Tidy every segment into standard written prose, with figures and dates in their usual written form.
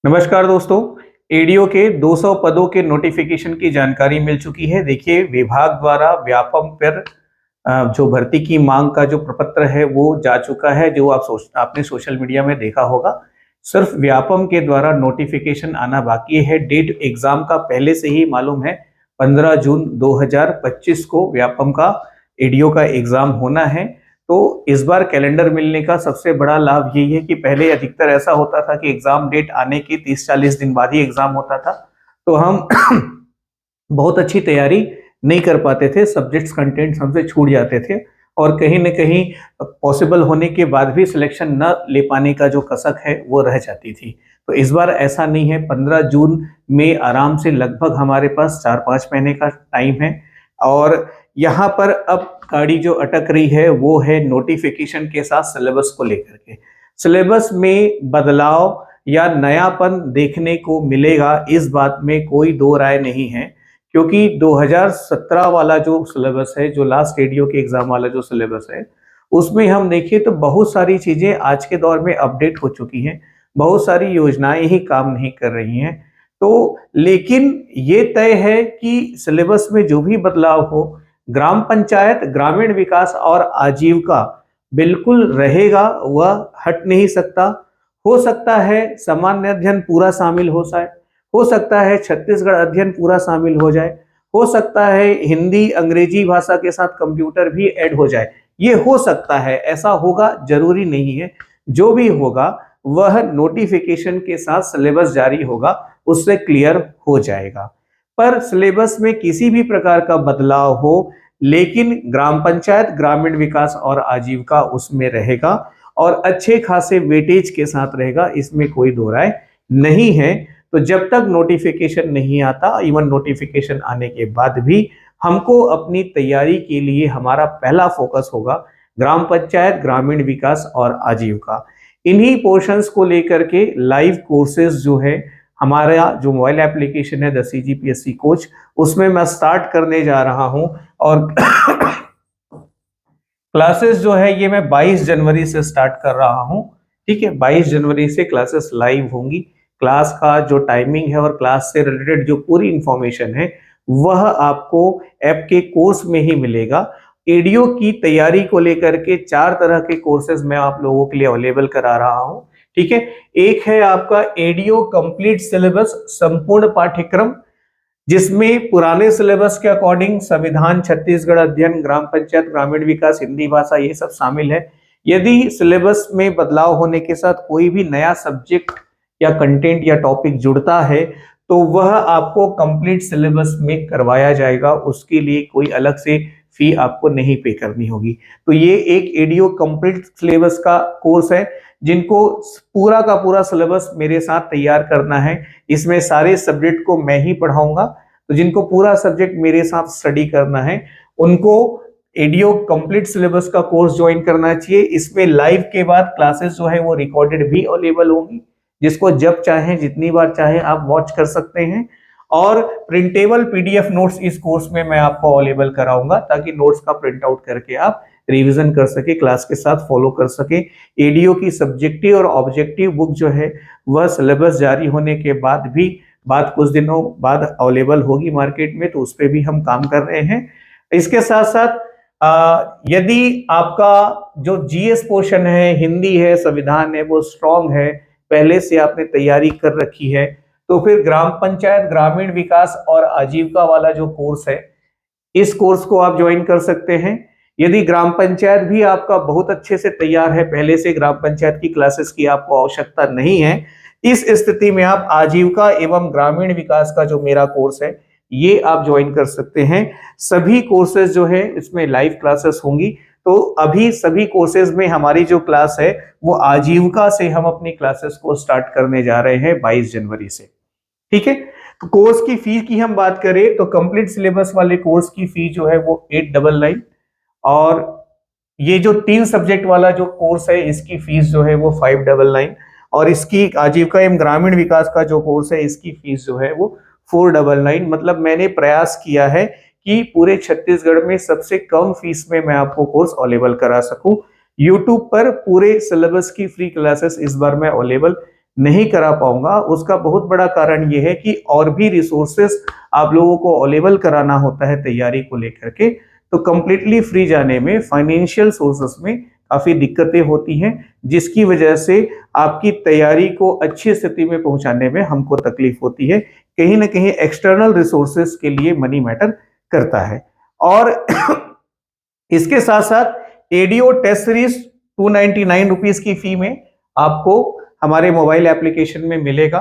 नमस्कार दोस्तों। एडीओ के 200 पदों के नोटिफिकेशन की जानकारी मिल चुकी है। देखिए, विभाग द्वारा व्यापम पर जो भर्ती की मांग का जो प्रपत्र है वो जा चुका है, जो आपने सोशल मीडिया में देखा होगा। सिर्फ व्यापम के द्वारा नोटिफिकेशन आना बाकी है। डेट एग्जाम का पहले से ही मालूम है, 15 जून 2025 को व्यापम का एडीओ का एग्जाम होना है। तो इस बार कैलेंडर मिलने का सबसे बड़ा लाभ यही है कि पहले अधिकतर ऐसा होता था कि एग्जाम डेट आने के 30-40 दिन बाद ही एग्जाम होता था, तो हम बहुत अच्छी तैयारी नहीं कर पाते थे, सब्जेक्ट्स कंटेंट्स हमसे छूट जाते थे और कहीं न कहीं पॉसिबल होने के बाद भी सिलेक्शन न ले पाने का जो कसक है वो रह जाती थी। तो इस बार ऐसा नहीं है। 15 जून में आराम से लगभग हमारे पास 4-5 महीने का टाइम है और यहाँ पर अब गाड़ी जो अटक रही है वो है नोटिफिकेशन के साथ सिलेबस को लेकर के। सिलेबस में बदलाव या नयापन देखने को मिलेगा, इस बात में कोई दो राय नहीं है, क्योंकि 2017 वाला जो सिलेबस है, जो लास्ट एडीओ के एग्जाम वाला जो सिलेबस है, उसमें हम देखें तो बहुत सारी चीजें आज के दौर में अपडेट हो चुकी हैं। बहुत सारी योजनाएं ही काम नहीं कर रही हैं। तो लेकिन ये तय है कि सिलेबस में जो भी बदलाव हो, ग्राम पंचायत, ग्रामीण विकास और आजीविका बिल्कुल रहेगा, वह हट नहीं सकता। हो सकता है सामान्य अध्ययन पूरा शामिल हो सकता है छत्तीसगढ़ अध्ययन पूरा शामिल हो जाए, हो सकता है हिंदी अंग्रेजी भाषा के साथ कंप्यूटर भी ऐड हो जाए। ये हो सकता है, ऐसा होगा जरूरी नहीं है। जो भी होगा वह नोटिफिकेशन के साथ सिलेबस जारी होगा, उससे क्लियर हो जाएगा। पर सिलेबस में किसी भी प्रकार का बदलाव हो, लेकिन ग्राम पंचायत, ग्रामीण विकास और आजीविका उसमें रहेगा और अच्छे खासे वेटेज के साथ रहेगा, इसमें कोई दो राय नहीं है। तो जब तक नोटिफिकेशन नहीं आता, इवन नोटिफिकेशन आने के बाद भी हमको अपनी तैयारी के लिए हमारा पहला फोकस होगा ग्राम पंचायत, ग्रामीण विकास और आजीविका। इन्हीं पोर्शंस को लेकर के लाइव कोर्सेज जो है, हमारा जो मोबाइल एप्लीकेशन है द सीजीपीएससी कोच, उसमें मैं स्टार्ट करने जा रहा हूं और क्लासेस जो है ये मैं 22 जनवरी से स्टार्ट कर रहा हूं। ठीक है, 22 जनवरी से क्लासेस लाइव होंगी। क्लास का जो टाइमिंग है और क्लास से रिलेटेड जो पूरी इंफॉर्मेशन है वह आपको ऐप के कोर्स में ही मिलेगा। एडीओ की तैयारी को लेकर के 4 तरह के कोर्सेज मैं आप लोगों के लिए अवेलेबल करा रहा हूं। ठीक है, एक है आपका एडीओ कंप्लीट सिलेबस, संपूर्ण पाठ्यक्रम, जिसमें पुराने सिलेबस के अकॉर्डिंग संविधान, छत्तीसगढ़ अध्ययन, ग्राम पंचायत, ग्रामीण विकास, हिंदी भाषा, ये सब शामिल है। यदि सिलेबस में बदलाव होने के साथ कोई भी नया सब्जेक्ट या कंटेंट या टॉपिक जुड़ता है तो वह आपको कंप्लीट सिलेबस में करवाया जाएगा, उसके लिए कोई अलग से फी आपको नहीं पे करनी होगी। तो ये एक एडीओ कंप्लीट सिलेबस का कोर्स है, जिनको पूरा का पूरा सिलेबस मेरे साथ तैयार करना है। इसमें सारे सब्जेक्ट को मैं ही पढ़ाऊंगा, तो जिनको पूरा सब्जेक्ट मेरे साथ स्टडी करना है उनको एडीओ कंप्लीट सिलेबस का कोर्स ज्वाइन करना चाहिए। इसमें लाइव के बाद क्लासेस जो है वो रिकॉर्डेड भी अवेलेबल होंगी, जिसको जब चाहें, जितनी बार चाहें आप वॉच कर सकते हैं। और प्रिंटेबल पीडीएफ नोट्स इस कोर्स में मैं आपको अवेलेबल कराऊंगा, ताकि नोट्स का प्रिंट आउट करके आप रिवीजन कर सके, क्लास के साथ फॉलो कर सके। एडीओ की सब्जेक्टिव और ऑब्जेक्टिव बुक जो है वह सिलेबस जारी होने के बाद भी कुछ दिनों बाद अवेलेबल होगी मार्केट में, तो उस पर भी हम काम कर रहे हैं। इसके साथ साथ यदि आपका जो जीएस पोर्शन है, हिंदी है, संविधान है, वो स्ट्रांग है, पहले से आपने तैयारी कर रखी है, तो फिर ग्राम पंचायत, ग्रामीण विकास और आजीविका वाला जो कोर्स है, इस कोर्स को आप ज्वाइन कर सकते हैं। यदि ग्राम पंचायत भी आपका बहुत अच्छे से तैयार है, पहले से ग्राम पंचायत की क्लासेस की आपको आवश्यकता नहीं है, इस स्थिति में आप आजीविका एवं ग्रामीण विकास का जो मेरा कोर्स है ये आप ज्वाइन कर सकते हैं। सभी कोर्सेज जो है इसमें लाइव क्लासेस होंगी। तो अभी सभी कोर्सेज में हमारी जो क्लास है वो आजीविका से हम अपनी क्लासेस को स्टार्ट करने जा रहे हैं 22 जनवरी से। ठीक है, तो कोर्स की फी की हम बात करें तो कंप्लीट सिलेबस वाले कोर्स की फी जो है वो 899, और ये जो 3 सब्जेक्ट वाला जो कोर्स है इसकी फीस जो है वो 599, और इसकी आजीविका एवं ग्रामीण विकास का जो कोर्स है इसकी फीस जो है वो 499। मतलब मैंने प्रयास किया है कि पूरे छत्तीसगढ़ में सबसे कम फीस में मैं आपको कोर्स अवेलेबल करा सकूं। यूट्यूब पर पूरे सिलेबस की फ्री क्लासेस इस बार मैं अवेलेबल नहीं करा पाऊंगा, उसका बहुत बड़ा कारण यह है कि और भी रिसोर्सेस आप लोगों को अवेलेबल कराना होता है तैयारी को लेकर के, तो कंप्लीटली फ्री जाने में फाइनेंशियल सोर्सेस में काफी दिक्कतें होती हैं, जिसकी वजह से आपकी तैयारी को अच्छी स्थिति में पहुंचाने में हमको तकलीफ होती है। कहीं ना कहीं एक्सटर्नल रिसोर्सेस के लिए मनी मैटर करता है। और इसके साथ साथ एडीओ टेस्ट सीरीज 299 रुपीज की फी में आपको हमारे मोबाइल एप्लीकेशन में मिलेगा।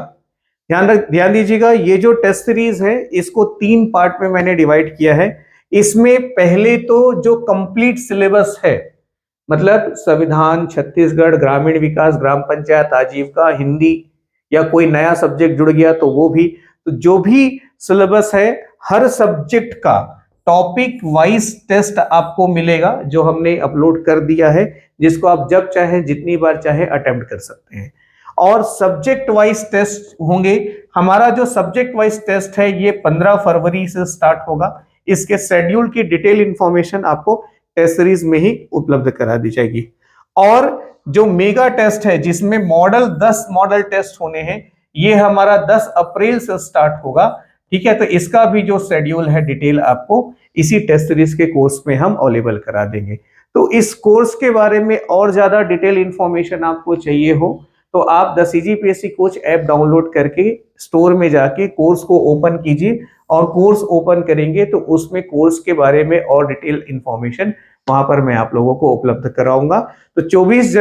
ध्यान दीजिएगा, ये जो टेस्ट सीरीज है इसको 3 पार्ट में मैंने डिवाइड किया है। इसमें पहले तो जो कंप्लीट सिलेबस है, मतलब संविधान, छत्तीसगढ़, ग्रामीण विकास, ग्राम पंचायत, आजीविका, हिंदी या कोई नया सब्जेक्ट जुड़ गया तो वो भी, तो जो भी सिलेबस है हर सब्जेक्ट का टॉपिक वाइज टेस्ट आपको मिलेगा, जो हमने अपलोड कर दिया है, जिसको आप जब चाहे जितनी बार चाहे अटेम्प्ट कर सकते हैं। और सब्जेक्ट वाइज टेस्ट होंगे। हमारा जो सब्जेक्ट वाइज टेस्ट है ये 15 फरवरी से स्टार्ट होगा। इसके शेड्यूल की डिटेल इंफॉर्मेशन आपको टेस्ट सीरीज में ही उपलब्ध करा दी जाएगी। और जो मेगा टेस्ट है जिसमें 10 मॉडल टेस्ट होने हैं, ये हमारा 10 अप्रैल से स्टार्ट होगा। ठीक है, तो इसका भी जो शेड्यूल है डिटेल आपको इसी टेस्ट सीरीज के कोर्स में हम अवेलेबल करा देंगे। तो इस कोर्स के बारे में और ज्यादा डिटेल इंफॉर्मेशन आपको चाहिए हो तो आप the CGPSC coach app download करके स्टोर में जाके कोर्स को ओपन कीजिए, और कोर्स ओपन करेंगे तो उसमें कोर्स के बारे में और डिटेल इंफॉर्मेशन वहां पर मैं आप लोगों को उपलब्ध कराऊंगा। तो 22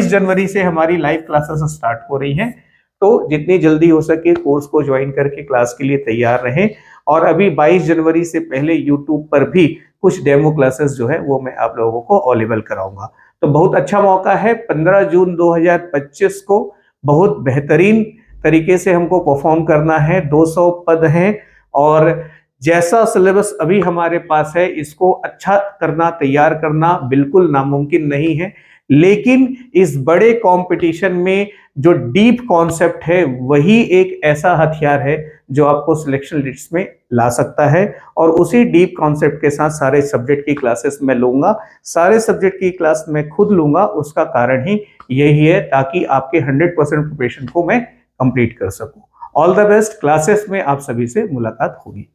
जनवरी से हमारी लाइव क्लासेस स्टार्ट हो रही हैं, तो जितनी जल्दी हो सके कोर्स को ज्वाइन करके क्लास के लिए तैयार रहें। और अभी 22 जनवरी से पहले यूट्यूब पर भी कुछ डेमो क्लासेस जो है वो मैं आप लोगों को अवेलेबल कराऊंगा। तो बहुत अच्छा मौका है, 15 जून 2025 को बहुत बेहतरीन तरीके से हमको परफॉर्म करना है। 200 पद हैं और जैसा सिलेबस अभी हमारे पास है इसको अच्छा करना, तैयार करना बिल्कुल नामुमकिन नहीं है, लेकिन इस बड़े कंपटीशन में जो डीप कॉन्सेप्ट है वही एक ऐसा हथियार है जो आपको सिलेक्शन लिस्ट में ला सकता है। और उसी डीप कॉन्सेप्ट के साथ सारे सब्जेक्ट की क्लासेस मैं लूंगा, सारे सब्जेक्ट की क्लास मैं खुद लूंगा। उसका कारण ही यही है ताकि आपके 100% प्रिपरेशन को मैं कंप्लीट कर सकूं। ऑल द बेस्ट, क्लासेस में आप सभी से मुलाकात होगी।